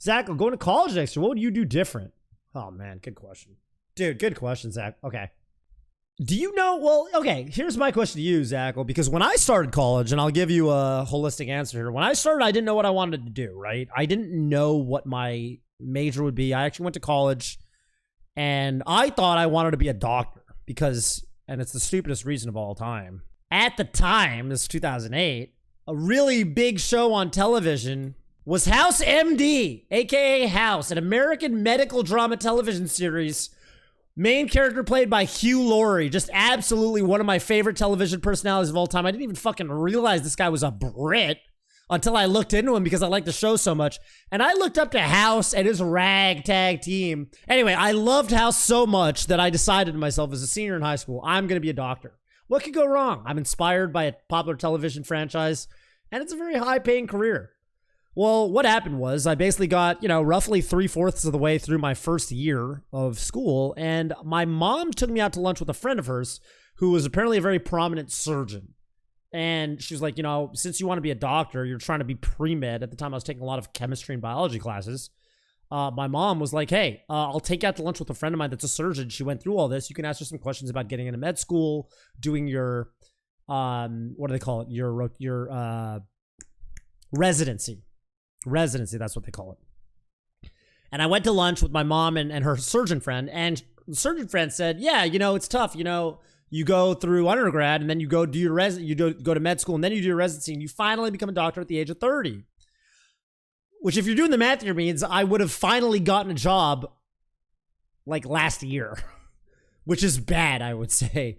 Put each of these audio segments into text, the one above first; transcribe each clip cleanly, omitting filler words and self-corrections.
Zach, going to college next year, what would you do different? Oh man, good question. Dude, good question, Zach. Okay. Do you know? Well, okay, here's my question to you, Zach. Well, because when I started college, and I'll give you a holistic answer here. When I started, I didn't know what I wanted to do, right? I didn't know what my major would be. I actually went to college, and I thought I wanted to be a doctor because, and it's the stupidest reason of all time. At the time, this is 2008, a really big show on television was House MD, aka House, an American medical drama television series. Main character played by Hugh Laurie, just absolutely one of my favorite television personalities of all time. I didn't even fucking realize this guy was a Brit until I looked into him because I like the show so much. And I looked up to House and his ragtag team. Anyway, I loved House so much that I decided to myself as a senior in high school, I'm going to be a doctor. What could go wrong? I'm inspired by a popular television franchise, and it's a very high-paying career. Well, what happened was I basically got, roughly 3/4 of the way through my first year of school, and my mom took me out to lunch with a friend of hers who was apparently a very prominent surgeon. And she was like, since you want to be a doctor, you're trying to be pre-med. At the time, I was taking a lot of chemistry and biology classes. My mom was like, hey, I'll take you out to lunch with a friend of mine that's a surgeon. She went through all this. You can ask her some questions about getting into med school, doing your, what do they call it? Your residency. Residency, that's what they call it. And I went to lunch with my mom and her surgeon friend, and the surgeon friend said, yeah, it's tough. You go through undergrad and then you go do your go to med school and then you do your residency and you finally become a doctor at the age of 30. Which, if you're doing the math here, means I would have finally gotten a job like last year, which is bad, I would say.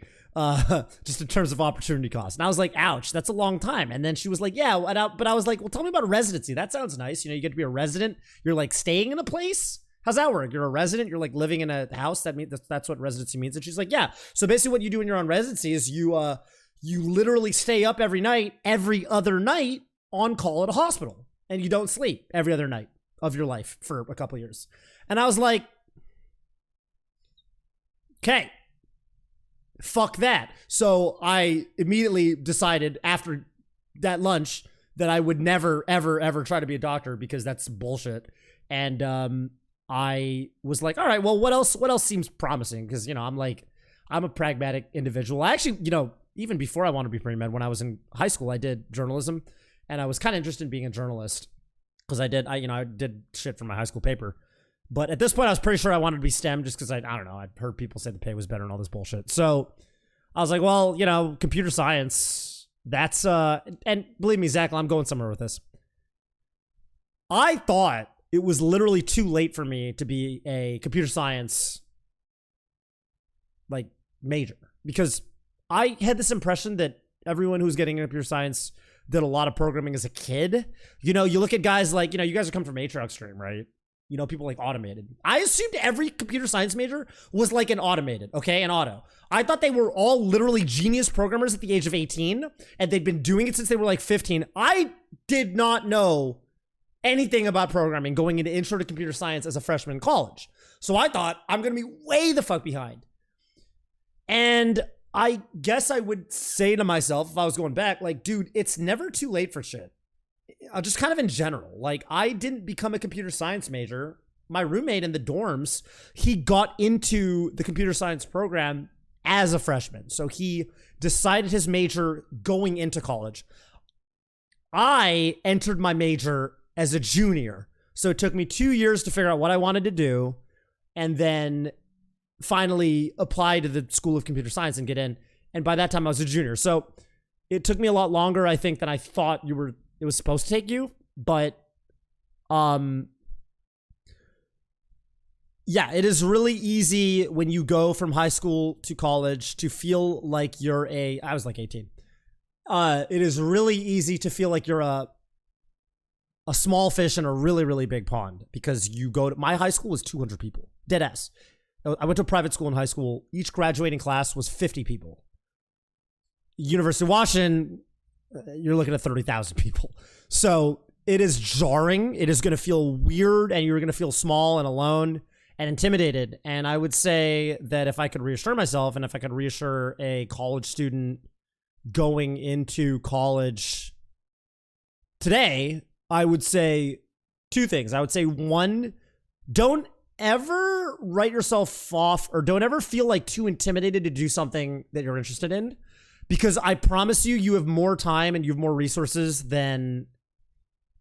Just in terms of opportunity cost. And I was like, ouch, that's a long time. And then she was like, yeah, but I was like, well, tell me about a residency. That sounds nice. You get to be a resident. You're like staying in a place. How's that work? You're a resident. You're like living in a house. That's what residency means. And she's like, yeah. So basically what you do when you're on residency is you literally stay up every other night on call at a hospital, and you don't sleep every other night of your life for a couple of years. And I was like, okay. Fuck that. So I immediately decided after that lunch that I would never, ever, ever try to be a doctor because that's bullshit. And I was like, all right, well, what else seems promising? Because, I'm a pragmatic individual. I actually, even before I wanted to be pre-med, when I was in high school, I did journalism, and I was kind of interested in being a journalist because I did shit for my high school paper. But at this point, I was pretty sure I wanted to be STEM just because I don't know. I'd heard people say the pay was better and all this bullshit. So I was like, well, computer science, that's, and believe me, Zach, I'm going somewhere with this. I thought it was literally too late for me to be a computer science, major. Because I had this impression that everyone who's getting into computer science did a lot of programming as a kid. You look at guys like, you guys are coming from Atriox stream, right? People like automated. I assumed every computer science major was like an automated, okay? An auto. I thought they were all literally genius programmers at the age of 18, and they'd been doing it since they were like 15. I did not know anything about programming going into intro to computer science as a freshman in college. So I thought I'm going to be way the fuck behind. And I guess I would say to myself, if I was going back, dude, it's never too late for shit. Just kind of in general, I didn't become a computer science major. My roommate in the dorms, he got into the computer science program as a freshman. So he decided his major going into college. I entered my major as a junior. So it took me 2 years to figure out what I wanted to do, and then finally apply to the School of Computer Science and get in. And by that time I was a junior. So it took me a lot longer, I think, than I thought it was supposed to take you, but yeah, it is really easy when you go from high school to college to feel like I was like 18. It is really easy to feel like you're a small fish in a really, really big pond, because my high school was 200 people, dead ass. I went to a private school in high school. Each graduating class was 50 people. University of Washington, you're looking at 30,000 people. So it is jarring. It is going to feel weird, and you're going to feel small and alone and intimidated. And I would say that if I could reassure myself, and if I could reassure a college student going into college today, I would say two things. I would say one, don't ever write yourself off or don't ever feel like too intimidated to do something that you're interested in, because I promise you, you have more time and you have more resources than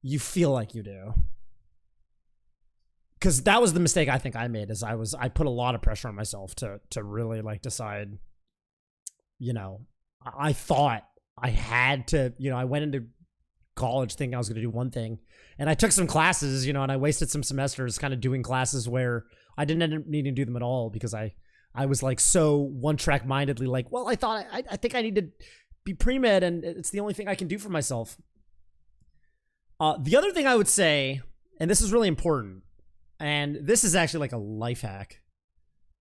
you feel like you do. Because that was the mistake I think I made, is I put a lot of pressure on myself to really like decide, you know, I thought I had to, you know, I went into college thinking I was going to do one thing, and I took some classes, you know, and I wasted some semesters kind of doing classes where I didn't end up needing to do them at all, because I was like so one track mindedly like, well, I thought I think I need to be pre-med and it's the only thing I can do for myself. The other thing I would say, and this is really important, and this is actually like a life hack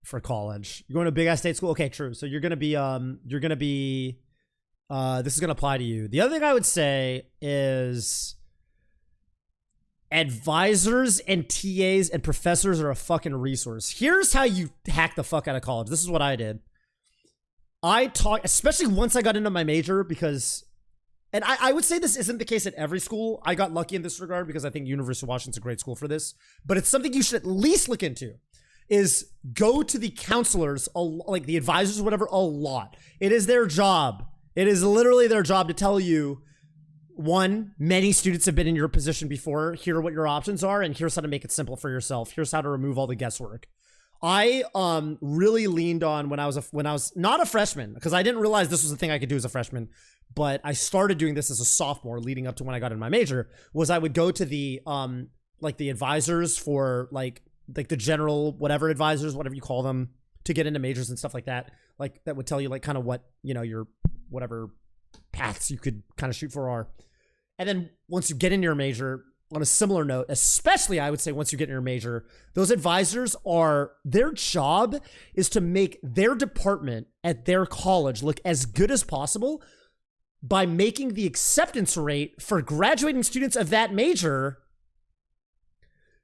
for college. You're going to a big ass state school. Okay, true. So you're going to be this is going to apply to you. The other thing I would say is advisors and TAs and professors are a fucking resource. Here's how you hack the fuck out of college. This is what I did. I taught, especially once I got into my major, because, and I would say this isn't the case at every school. I got lucky in this regard because I think University of Washington's a great school for this, but it's something you should at least look into, is go to the counselors, like the advisors or whatever, a lot. It is their job. It is literally their job to tell you, one, many students have been in your position before. Here are what your options are, and here's how to make it simple for yourself. Here's how to remove all the guesswork. I really leaned on when I was not a freshman, because I didn't realize this was the thing I could do as a freshman, but I started doing this as a sophomore leading up to when I got in my major, was I would go to the like the advisors for like the general whatever advisors, whatever you call them, to get into majors and stuff like that. Like that would tell you like kind of what, you know, your whatever paths you could kind of shoot for are. And then once you get into your major, on a similar note, especially I would say once you get in your major, those advisors are, their job is to make their department at their college look as good as possible by making the acceptance rate for graduating students of that major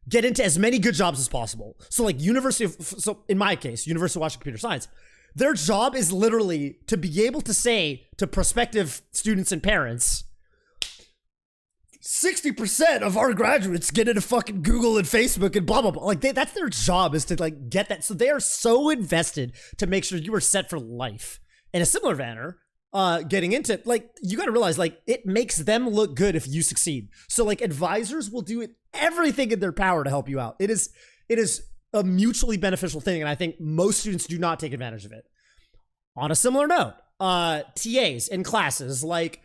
get into as many good jobs as possible. So like so in my case, University of Washington Computer Science, their job is literally to be able to say to prospective students and parents, 60% of our graduates get into fucking Google and Facebook and blah, blah, blah. Like that's their job, is to like get that. So they are so invested to make sure you are set for life. In a similar manner, getting into, like, you got to realize, like, it makes them look good if you succeed. So like advisors will do everything in their power to help you out. It is a mutually beneficial thing. And I think most students do not take advantage of it. On a similar note, TAs in classes, like,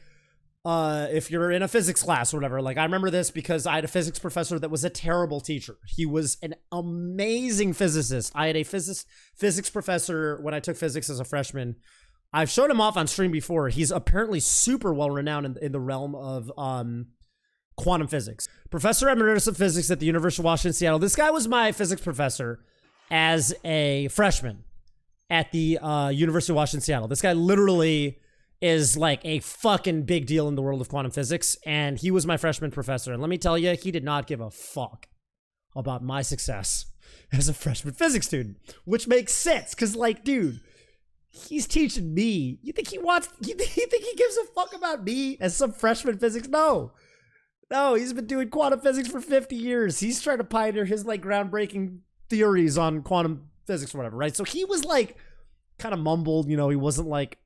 if you're in a physics class or whatever, like I remember this because I had a physics professor that was a terrible teacher. He was an amazing physicist. I had a physics professor when I took physics as a freshman. I've showed him off on stream before. He's apparently super well renowned in the realm of quantum physics. Professor Emeritus of Physics at the University of Washington, Seattle. This guy was my physics professor as a freshman at the University of Washington, Seattle. This guy literally is like a fucking big deal in the world of quantum physics, and he was my freshman professor. And let me tell you, he did not give a fuck about my success as a freshman physics student, which makes sense, because like, dude, he's teaching me. You think he gives a fuck about me as some freshman physics? No, he's been doing quantum physics for 50 years. He's trying to pioneer his like groundbreaking theories on quantum physics or whatever, right? So he was like kind of mumbled, you know, he wasn't like,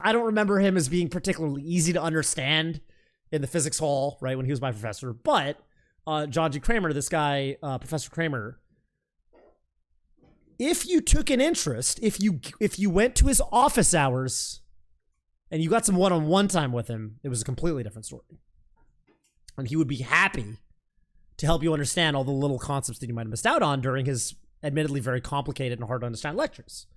I don't remember him as being particularly easy to understand in the physics hall, right, when he was my professor. But John G. Kramer, this guy, Professor Kramer, if you took an interest, if you went to his office hours and you got some one-on-one time with him, it was a completely different story. And he would be happy to help you understand all the little concepts that you might have missed out on during his admittedly very complicated and hard to understand lectures.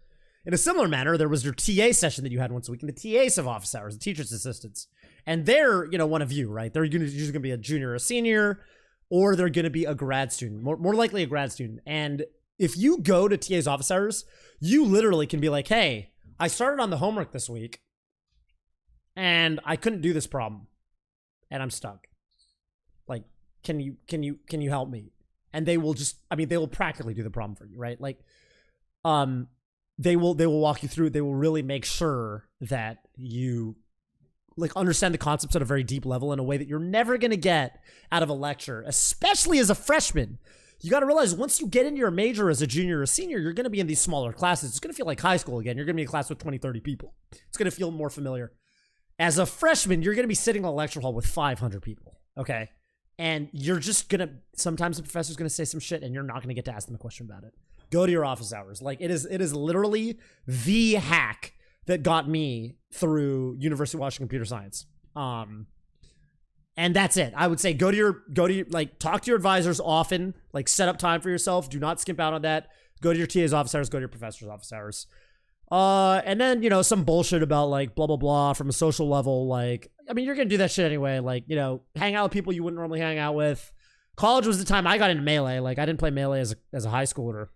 In a similar manner, there was your TA session that you had once a week, and the TAs have office hours, the teacher's assistants. And they're, you know, one of you, right? They're usually going to be a junior or a senior, or they're going to be a grad student, more likely a grad student. And if you go to TA's office hours, you literally can be like, hey, I started on the homework this week, and I couldn't do this problem, and I'm stuck. Like, can you help me? And they will just, I mean, they will practically do the problem for you, right? Like, they will walk you through. They will really make sure that you like understand the concepts at a very deep level in a way that you're never going to get out of a lecture, especially as a freshman. You got to realize once you get into your major as a junior or senior, you're going to be in these smaller classes. It's going to feel like high school again. You're going to be in a class with 20, 30 people. It's going to feel more familiar. As a freshman, you're going to be sitting in a lecture hall with 500 people. Okay. And you're just going to, sometimes the professor's going to say some shit and you're not going to get to ask them a question about it. Go to your office hours. Like it is literally the hack that got me through University of Washington Computer Science. And that's it. I would say go to your, like, talk to your advisors often, like set up time for yourself. Do not skimp out on that. Go to your TA's office hours, go to your professor's office hours. And then, you know, some bullshit about like blah, blah, blah from a social level. Like, I mean, you're going to do that shit anyway. Like, you know, hang out with people you wouldn't normally hang out with. College was the time I got into Melee. Like I didn't play Melee as a high schooler.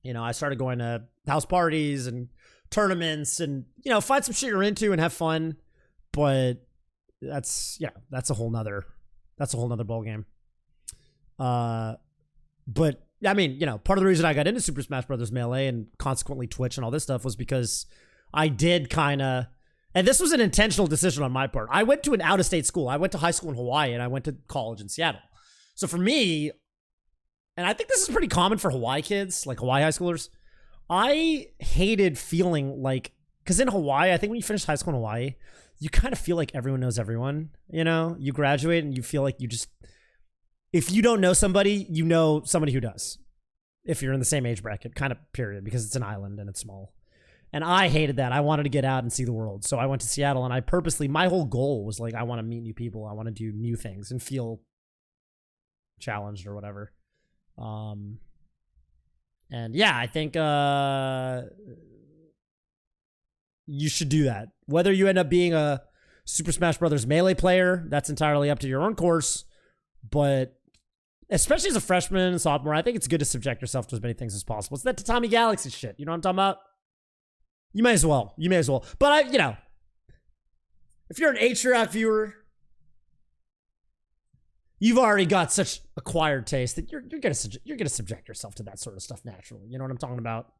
You know, I started going to house parties and tournaments and, you know, find some shit you're into and have fun. But that's a whole nother ball game. But I mean, you know, part of the reason I got into Super Smash Brothers Melee and consequently Twitch and all this stuff was because I did kind of, and this was an intentional decision on my part. I went to an out-of-state school. I went to high school in Hawaii and I went to college in Seattle. So for me, and I think this is pretty common for Hawaii kids, like Hawaii high schoolers, I hated feeling like, because in Hawaii, I think when you finish high school in Hawaii, you kind of feel like everyone knows everyone, you know? You graduate and you feel like you just, if you don't know somebody, you know somebody who does. If you're in the same age bracket, kind of period, because it's an island and it's small. And I hated that. I wanted to get out and see the world. So I went to Seattle and I purposely, my whole goal was like, I want to meet new people. I want to do new things and feel challenged or whatever. And yeah, I think you should do that. Whether you end up being a Super Smash Brothers Melee player, that's entirely up to your own course. But especially as a freshman and sophomore, I think it's good to subject yourself to as many things as possible. It's that Tatami Galaxy shit. You know what I'm talking about? You may as well. You may as well. But you know, if you're an HRAC viewer, you've already got such acquired taste that you're gonna subject yourself to that sort of stuff naturally. You know what I'm talking about?